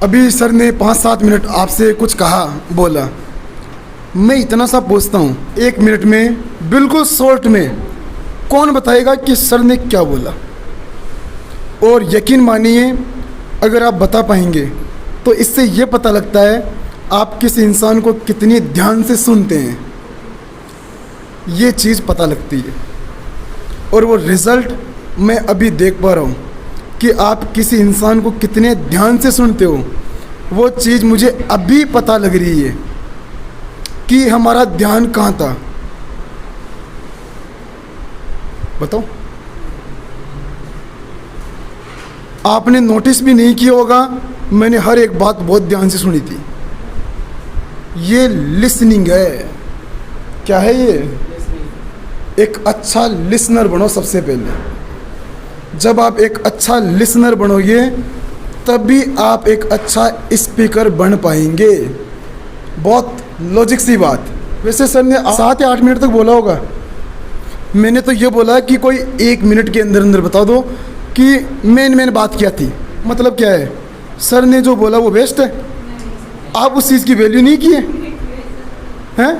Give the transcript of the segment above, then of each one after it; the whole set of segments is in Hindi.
अभी सर ने 5-7 मिनट आपसे कुछ कहा, बोला। मैं इतना सा पूछता हूँ, 1 मिनट में बिल्कुल शॉर्ट में कौन बताएगा कि सर ने क्या बोला? और यकीन मानिए, अगर आप बता पाएंगे तो इससे ये पता लगता है आप किस इंसान को कितनी ध्यान से सुनते हैं। ये चीज़ पता लगती है। और वो रिज़ल्ट मैं अभी देख पा रहा हूँ कि आप किसी इंसान को कितने ध्यान से सुनते हो। वो चीज़ मुझे अभी पता लग रही है कि हमारा ध्यान कहाँ था। बताओ, आपने नोटिस भी नहीं किया होगा, मैंने हर एक बात बहुत ध्यान से सुनी थी। ये लिसनिंग है। क्या है ये? एक अच्छा लिसनर बनो सबसे पहले। जब आप एक अच्छा लिसनर बनोगे तभी आप एक अच्छा स्पीकर बन पाएंगे। बहुत लॉजिक सी बात। वैसे सर ने 7 या 8 मिनट तक बोला होगा। मैंने तो ये बोला कि कोई 1 मिनट के अंदर अंदर बता दो कि मैंने बात किया थी। मतलब क्या है? सर ने जो बोला वो वेस्ट है। आप उस चीज़ की वैल्यू नहीं किए हैं।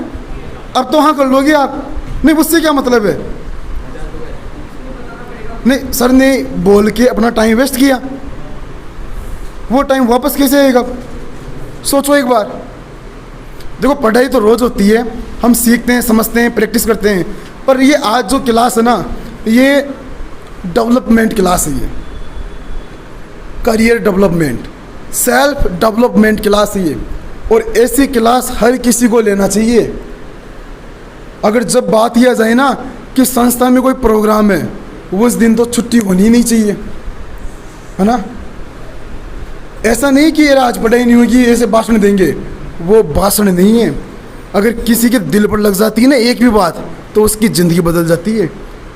अब तो हाँ कर लोगे आप। नहीं, उससे क्या मतलब है? नहीं, सर ने बोल के अपना टाइम वेस्ट किया। वो टाइम वापस कैसे आएगा? सोचो एक बार। देखो, पढ़ाई तो रोज़ होती है, हम सीखते हैं, समझते हैं, प्रैक्टिस करते हैं। पर ये आज जो क्लास है ना, ये डेवलपमेंट क्लास है। ये career development, self development class है ये। और ऐसी क्लास हर किसी को लेना चाहिए। अगर जब बात यह आ जाए ना कि संस्था में कोई प्रोग्राम है, उस दिन तो छुट्टी होनी नहीं चाहिए, है ना। ऐसा नहीं कि यार आज पढ़ाई नहीं होगी, ऐसे भाषण देंगे। वो भाषण नहीं है। अगर किसी के दिल पर लग जाती है ना एक भी बात, तो उसकी ज़िंदगी बदल जाती है।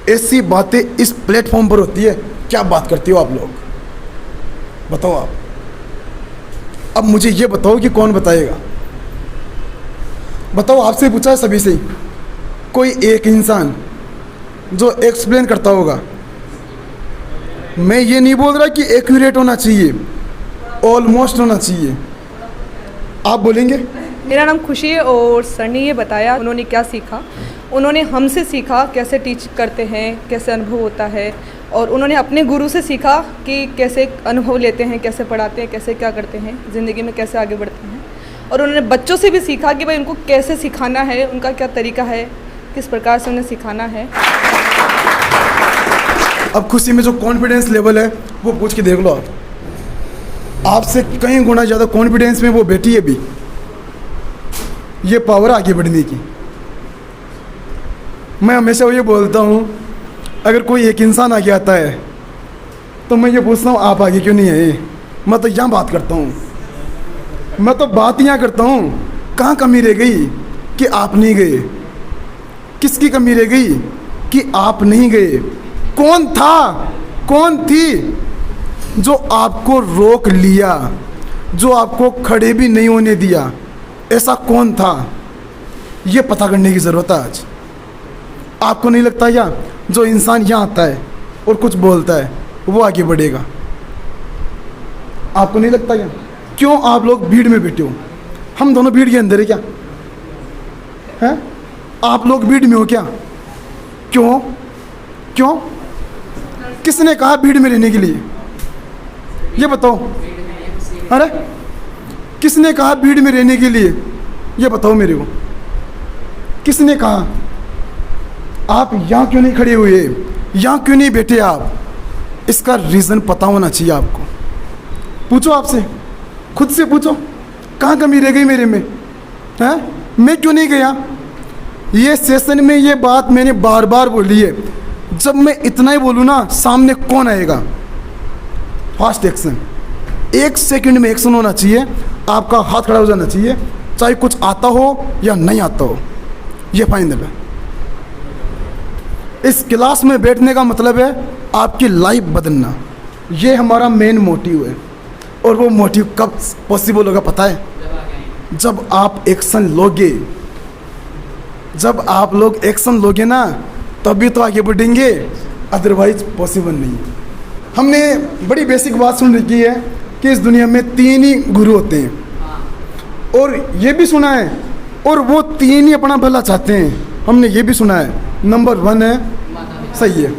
ऐसी बातें इस प्लेटफॉर्म पर होती है। क्या बात करती हो आप लोग? बताओ आप। अब मुझे ये बताओ कि कौन बताएगा? बताओ, आपसे पूछा है सभी से, कोई एक इंसान जो एक्सप्लेन करता होगा। मैं ये नहीं बोल रहा कि एक्यूरेट होना चाहिए, ऑलमोस्ट होना चाहिए। आप बोलेंगे? मेरा नाम खुशी है और सर ने ये बताया उन्होंने क्या सीखा। उन्होंने हमसे सीखा कैसे टीच करते हैं, कैसे अनुभव होता है। और उन्होंने अपने गुरु से सीखा कि कैसे अनुभव लेते हैं, कैसे पढ़ाते हैं, कैसे क्या करते हैं, ज़िंदगी में कैसे आगे बढ़ते हैं। और उन्होंने बच्चों से भी सीखा कि भाई उनको कैसे सिखाना है, उनका क्या तरीका है, किस प्रकार से उन्हें सिखाना है। अब खुशी में जो कॉन्फिडेंस लेवल है वो पूछ के देख लो आप। आपसे कई गुना ज़्यादा कॉन्फिडेंस में वो बैठी है भी। ये पावर आगे बढ़ने की। मैं हमेशा ये बोलता हूँ, अगर कोई एक इंसान आगे आता है तो मैं ये पूछता हूँ आप आगे क्यों नहीं आए। मैं तो यहाँ बात करता हूँ, मैं तो बात यहाँ करता हूँ। कहाँ कमी रह गई कि आप नहीं गए? किसकी कमी रह गई कि आप नहीं गए? कौन था, कौन थी जो आपको रोक लिया, जो आपको खड़े भी नहीं होने दिया? ऐसा कौन था? ये पता करने की ज़रूरत है आज। आपको नहीं लगता क्या जो इंसान यहाँ आता है और कुछ बोलता है वो आगे बढ़ेगा? आपको नहीं लगता क्या? क्यों आप लोग भीड़ में बैठे हो? हम दोनों भीड़ के अंदर है क्या? हैं? आप लोग भीड़ में हो क्या? क्यों? क्यों? किसने कहा भीड़ में रहने के लिए? ये बताओ। अरे किसने कहा भीड़ में रहने के लिए? ये बताओ मेरे को, किसने कहा? आप यहाँ क्यों नहीं खड़े हुए? यहाँ क्यों नहीं बैठे आप? इसका रीज़न पता होना चाहिए आपको। पूछो, आपसे खुद से पूछो, कहाँ कमी रह गई मेरे में? हैं? मैं क्यों नहीं गया? ये सेशन में ये बात मैंने बार बार बोली है। जब मैं इतना ही बोलूँ ना, सामने कौन आएगा? Fast action. 1 सेकंड में एक्शन होना चाहिए। आपका हाथ खड़ा हो जाना चाहिए, चाहे कुछ आता हो या नहीं आता हो। ये फाइनल है। इस क्लास में बैठने का मतलब है आपकी लाइफ बदलना। ये हमारा मेन मोटिव है। और वो मोटिव कब पॉसिबल होगा पता है? जब आप एक्शन लोगे। जब आप लोग एक्शन लोगे ना, तभी तो आगे बढ़ेंगे, अदरवाइज पॉसिबल नहीं है। हमने बड़ी बेसिक बात सुन रखी है कि इस दुनिया में 3 ही गुरु होते हैं, और ये भी सुना है, और वो 3 ही अपना भला चाहते हैं। हमने ये भी सुना है, नंबर 1 है, सही है,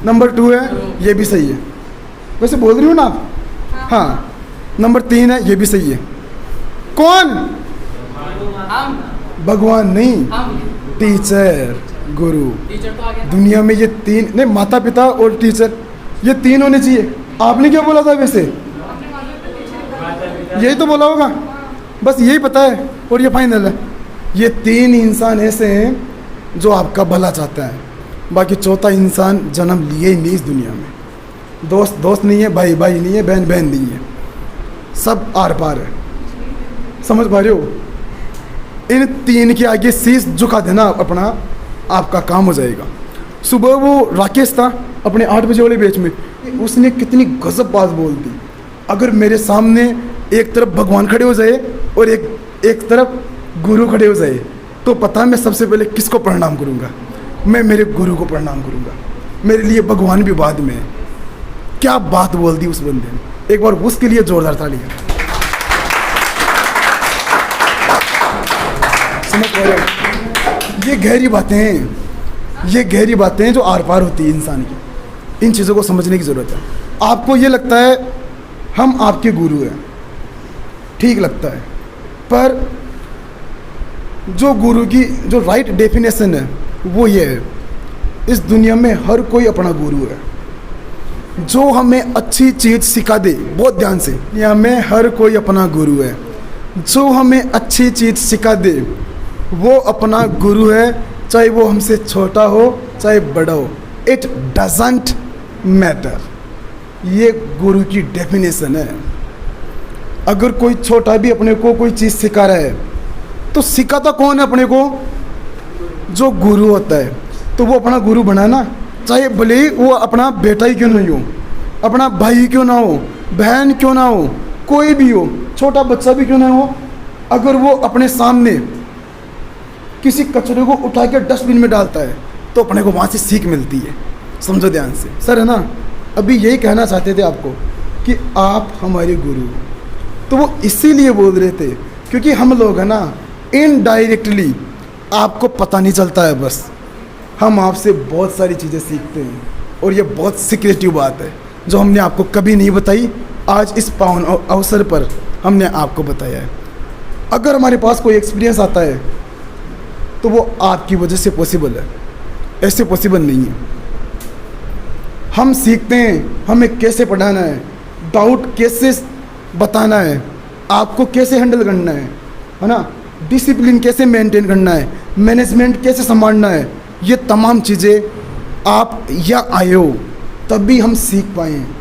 नंबर 2 है, ये भी सही है, वैसे बोल रही हो ना आप? हाँ, नंबर 3 है, ये भी सही है। कौन? भगवान नहीं, टीचर, गुरु। दुनिया में ये 3 नहीं, माता पिता और टीचर, ये 3 होने चाहिए। आपने क्या बोला था वैसे? यही तो बोला होगा, बस यही पता है और ये फाइनल है। ये 3 इंसान ऐसे हैं जो आपका भला चाहता है, बाकी चौथा इंसान जन्म लिए ही नहीं इस दुनिया में। दोस्त दोस्त नहीं है, भाई भाई नहीं है, बहन बहन नहीं है, सब आर पार है। समझ पा रहे हो? इन 3 के आगे शीश झुका देना अपना, आपका काम हो जाएगा। सुबह वो राकेश था अपने 8 बजे वाले बैच में, उसने कितनी गजब बात बोल दी। अगर मेरे सामने एक तरफ भगवान खड़े हो जाए और एक तरफ गुरु खड़े हो जाए, तो पता है मैं सबसे पहले किसको प्रणाम करूँगा? मैं मेरे गुरु को प्रणाम करूँगा, मेरे लिए भगवान भी बाद में है। क्या बात बोल दी उस बंदे ने, एक बार उसके लिए जोरदार तालियां। समझ पा रहे हो? ये गहरी बातें हैं, ये गहरी बातें हैं जो आर पार होती है इंसान की। इन चीज़ों को समझने की ज़रूरत है। आपको ये लगता है हम आपके गुरु हैं, ठीक लगता है, पर जो गुरु की जो राइट डेफिनेशन है वो ये है, इस दुनिया में हर कोई अपना गुरु है जो हमें अच्छी चीज़ सिखा दे। बहुत ध्यान से, दुनिया में हर कोई अपना गुरु है जो हमें अच्छी चीज़ सिखा दे, वो अपना गुरु है, चाहे वो हमसे छोटा हो चाहे बड़ा हो, इट डजंट मैटर। ये गुरु की डेफिनेशन है। अगर कोई छोटा भी अपने को कोई चीज़ सिखा रहा है, तो सिखाता कौन है अपने को? जो गुरु होता है। तो वो अपना गुरु बना ना, चाहे भले ही वो अपना बेटा ही क्यों नहीं हो, अपना भाई क्यों ना हो, बहन क्यों ना हो, कोई भी हो, छोटा बच्चा भी क्यों ना हो, अगर वो अपने सामने किसी कचरे को उठा के डस्टबिन में डालता है, तो अपने को वहाँ से सीख मिलती है। समझो ध्यान से। सर है ना, अभी यही कहना चाहते थे आपको कि आप हमारे गुरु हो। तो वो इसीलिए बोल रहे थे क्योंकि हम लोग है ना, इनडायरेक्टली आपको पता नहीं चलता है, बस हम आपसे बहुत सारी चीज़ें सीखते हैं, और ये बहुत सीक्रेटिव बात है जो हमने आपको कभी नहीं बताई। आज इस पावन अवसर पर हमने आपको बताया है। अगर हमारे पास कोई एक्सपीरियंस आता है तो वो आपकी वजह से पॉसिबल है, ऐसे पॉसिबल नहीं है। हम सीखते हैं हमें कैसे पढ़ाना है, डाउट कैसे बताना है, आपको कैसे हैंडल करना है ना, डिसिप्लिन कैसे मेंटेन करना है, मैनेजमेंट कैसे संभालना है। ये तमाम चीज़ें आप या आए हो तभी हम सीख पाए हैं।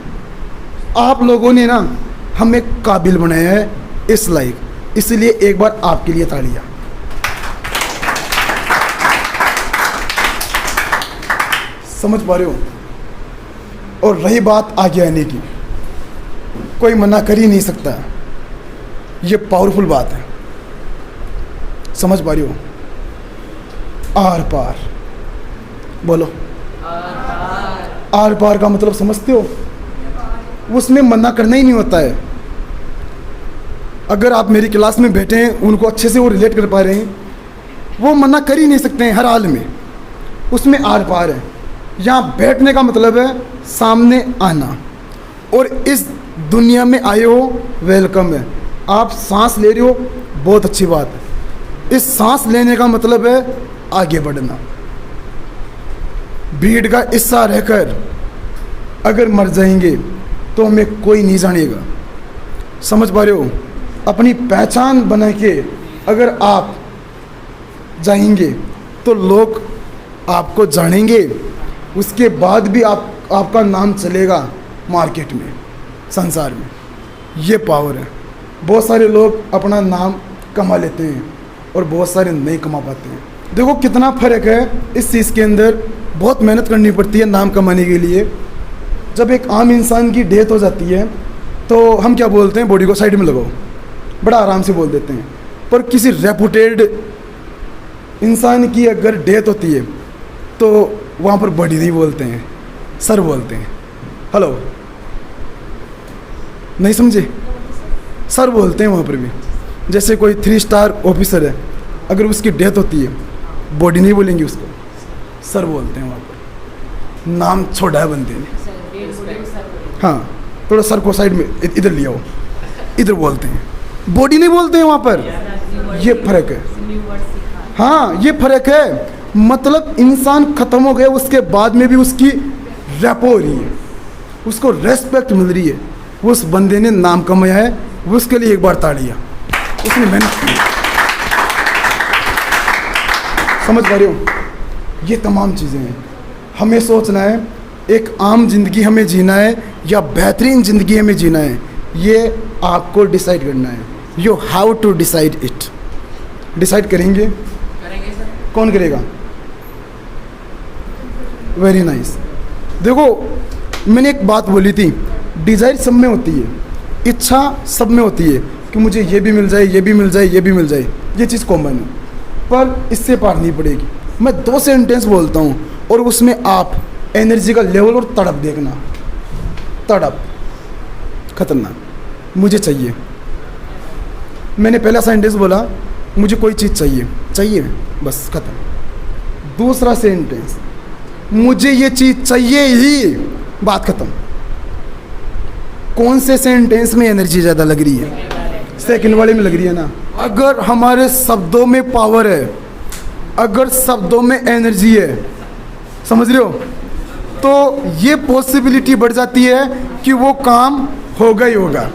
आप लोगों ने ना हमें काबिल बनाया है इस लायक, इसलिए एक बार आपके लिए तालियां। समझ पा रहे हो? और रही बात आगे आने की, कोई मना कर ही नहीं सकता, ये पावरफुल बात है। समझ पा रही हो? आर पार बोलो। आर पार का मतलब समझते हो? उसमें मना करना ही नहीं होता है। अगर आप मेरी क्लास में बैठे हैं, उनको अच्छे से वो रिलेट कर पा रहे हैं, वो मना कर ही नहीं सकते हैं हर हाल में, उसमें आर पार है। यहाँ बैठने का मतलब है सामने आना, और इस दुनिया में आए हो वेलकम है। आप सांस ले रहे हो, बहुत अच्छी बात है। इस सांस लेने का मतलब है आगे बढ़ना। भीड़ का हिस्सा रहकर अगर मर जाएंगे तो हमें कोई नहीं जानेगा। समझ पा रहे हो? अपनी पहचान बना के अगर आप जाएंगे तो लोग आपको जानेंगे, उसके बाद भी आपका नाम चलेगा मार्केट में, संसार में। ये पावर है। बहुत सारे लोग अपना नाम कमा लेते हैं और बहुत सारे नहीं कमा पाते हैं। देखो कितना फ़र्क है इस चीज़ के अंदर। बहुत मेहनत करनी पड़ती है नाम कमाने के लिए। जब एक आम इंसान की डेथ हो जाती है तो हम क्या बोलते हैं? बॉडी को साइड में लगाओ, बड़ा आराम से बोल देते हैं। पर किसी रेपुटेड इंसान की अगर डेथ होती है तो वहाँ पर बॉडी नहीं बोलते हैं, सर बोलते हैं। हेलो, नहीं समझे? सर बोलते हैं वहाँ पर भी। जैसे कोई 3 स्टार ऑफिसर है, अगर उसकी डेथ होती है, बॉडी नहीं बोलेंगे उसको, सर बोलते हैं वहाँ पर। नाम छोड़ा है बंदे ने। हाँ, थोड़ा सर को साइड में इधर लिया हो, इधर बोलते हैं, बॉडी नहीं बोलते हैं वहाँ पर। ये फर्क है। हाँ, ये फर्क है। मतलब इंसान खत्म हो गया, उसके बाद में भी उसकी रैपो हो रही है, उसको रेस्पेक्ट मिल रही है। उस बंदे ने नाम कमाया है, वो उसके लिए एक बार ताड़ियाँ, उसने मेहनत की। समझ पा रहे हो? ये तमाम चीज़ें हैं। हमें सोचना है एक आम ज़िंदगी हमें जीना है या बेहतरीन ज़िंदगी हमें जीना है, ये आपको डिसाइड करना है। You how to decide it. Decide करेंगे सर। कौन करेगा? Very nice. देखो, मैंने एक बात बोली थी, डिज़ायर सब में होती है, इच्छा सब में होती है कि मुझे ये भी मिल जाए, ये भी मिल जाए, ये भी मिल जाए, ये चीज़ कॉमन है, पर इससे पार नहीं पड़ेगी। मैं 2 सेंटेंस बोलता हूँ और उसमें आप एनर्जी का लेवल और तड़प देखना। तड़प, खतरनाक, मुझे चाहिए। मैंने पहला सेंटेंस बोला, मुझे कोई चीज़ चाहिए, चाहिए, बस खत्म। दूसरा सेंटेंस, मुझे ये चीज़ चाहिए ही, बात खत्म। कौन से सेंटेंस में एनर्जी ज़्यादा लग रही है? सेकंड वाले में लग रही है ना। अगर हमारे शब्दों में पावर है, अगर शब्दों में एनर्जी है, समझ रहे हो, तो ये पॉसिबिलिटी बढ़ जाती है कि वो काम होगा ही होगा।